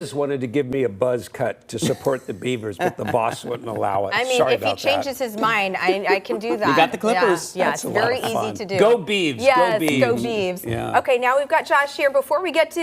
Just wanted to give me a buzz cut to support the Beavers, but the boss wouldn't allow it. I mean, Sorry if he about changes his mind, I can do that. You got the Clippers. Yeah, That's it's a lot very of fun. easy to do. Go Beavs. Yes, go Beavs. go Beavs. Yeah. Okay, now we've got Josh here. Before we get to,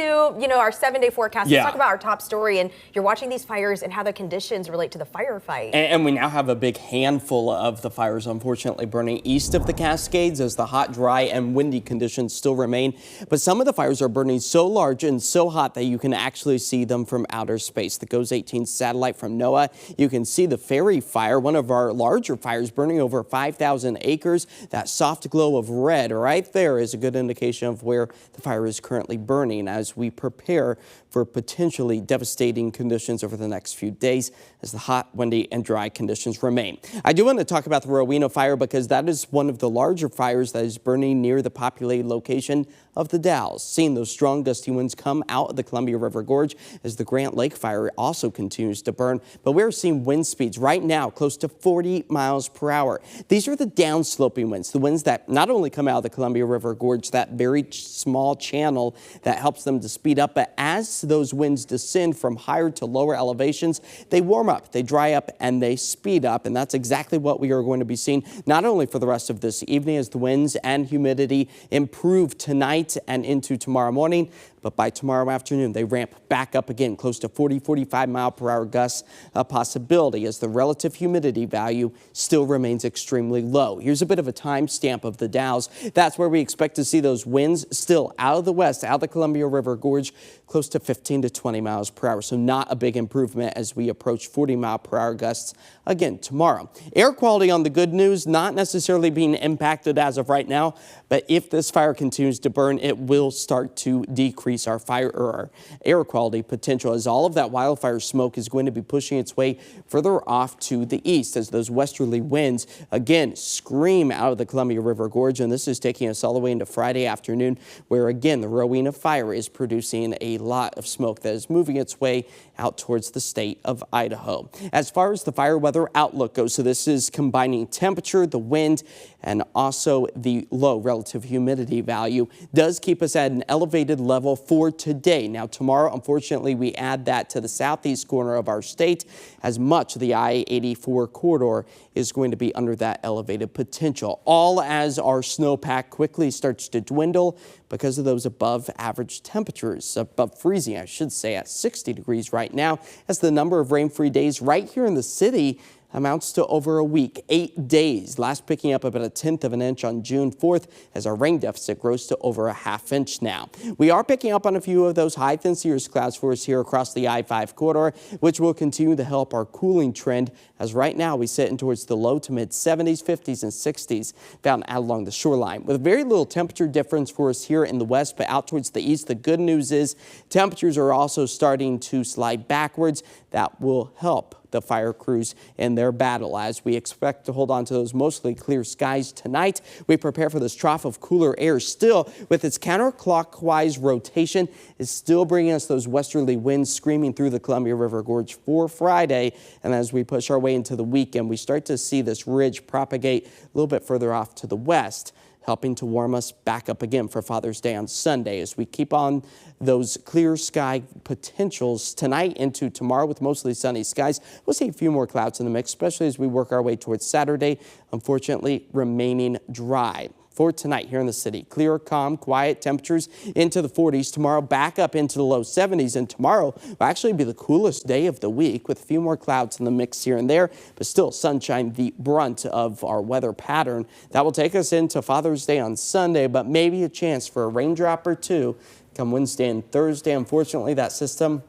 our 7-day forecast, let's talk about our top story. And you're watching these fires and how the conditions relate to the firefight. And we now have a big handful of the fires, unfortunately, burning east of the Cascades as the hot, dry, and windy conditions still remain. But some of the fires are burning so large and so hot that you can actually see them from outer space. The GOES 18 satellite from NOAA, you can see the Fairy Fire, one of our larger fires burning over 5,000 acres. That soft glow of red right there is a good indication of where the fire is currently burning as we prepare for potentially devastating conditions over the next few days as the hot, windy, and dry conditions remain. I do want to talk about the Rowena fire because that is one of the larger fires that is burning near the populated location of the Dalles. Seeing those strong gusty winds come out of the Columbia River Gorge as the Grant Lake fire also continues to burn. But we're seeing wind speeds right now close to 40 miles per hour. These are the downsloping winds, the winds that not only come out of the Columbia River Gorge, that very small channel that helps them to speed up, but as those winds descend from higher to lower elevations, they warm up, they dry up, and they speed up. And that's exactly what we are going to be seeing, not only for the rest of this evening as the winds and humidity improve tonight and into tomorrow morning, but by tomorrow afternoon, they ramp back up again, close to 40-45 mile per hour gusts, a possibility as the relative humidity value still remains extremely low. Here's a bit of a timestamp of the Dalles. That's where we expect to see those winds still out of the west, out of the Columbia River Gorge, close to 15 to 20 miles per hour. So not a big improvement as we approach 40 mile per hour gusts again tomorrow. Air quality on the good news, not necessarily being impacted as of right now, but if this fire continues to burn, it will start to decrease our fire or our air quality potential as all of that wildfire smoke is going to be pushing its way further off to the east as those westerly winds again scream out of the Columbia River Gorge. And this is taking us all the way into Friday afternoon, where again the Rowena fire is producing a lot of smoke that is moving its way out towards the state of Idaho. As far as the fire weather outlook goes, so this is combining temperature, the wind, and also the low relative humidity value does keep us at an elevated level for today. Now tomorrow, unfortunately, we add that to the southeast corner of our state as much of the I-84 corridor is going to be under that elevated potential, all as our snowpack quickly starts to dwindle because of those above average temperatures, above freezing, I should say, at 60 degrees right now, as the number of rain-free days right here in the city amounts to over a week, 8 days, last picking up about 1/10 of an inch on June 4th as our rain deficit grows to over a ½ inch now. We are picking up on a few of those high thin cirrus clouds for us here across the I-5 corridor, which will continue to help our cooling trend as right now we sit in towards the low to mid 70s, 50s, and 60s found out along the shoreline. With very little temperature difference for us here in the west, but out towards the east, the good news is temperatures are also starting to slide backwards. That will help the fire crews in their battle as we expect to hold on to those mostly clear skies tonight. We prepare for this trough of cooler air still with its counterclockwise rotation is still bringing us those westerly winds screaming through the Columbia River Gorge for Friday. And as we push our way into the weekend, we start to see this ridge propagate a little bit further off to the west, helping to warm us back up again for Father's Day on Sunday as we keep on those clear sky potentials tonight into tomorrow with mostly sunny skies. We'll see a few more clouds in the mix, especially as we work our way towards Saturday, unfortunately remaining dry. For tonight here in the city, clear, calm, quiet temperatures into the 40s. Tomorrow back up into the low 70s, and tomorrow will actually be the coolest day of the week with a few more clouds in the mix here and there, but still sunshine the brunt of our weather pattern. That will take us into Father's Day on Sunday, but maybe a chance for a raindrop or two come Wednesday and Thursday. Unfortunately, that system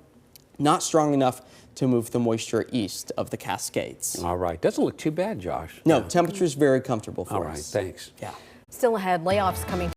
not strong enough to move the moisture east of the Cascades. All right. Doesn't look too bad, Josh. No, temperature's very comfortable for us. All right. Thanks. Yeah. Still ahead, layoffs coming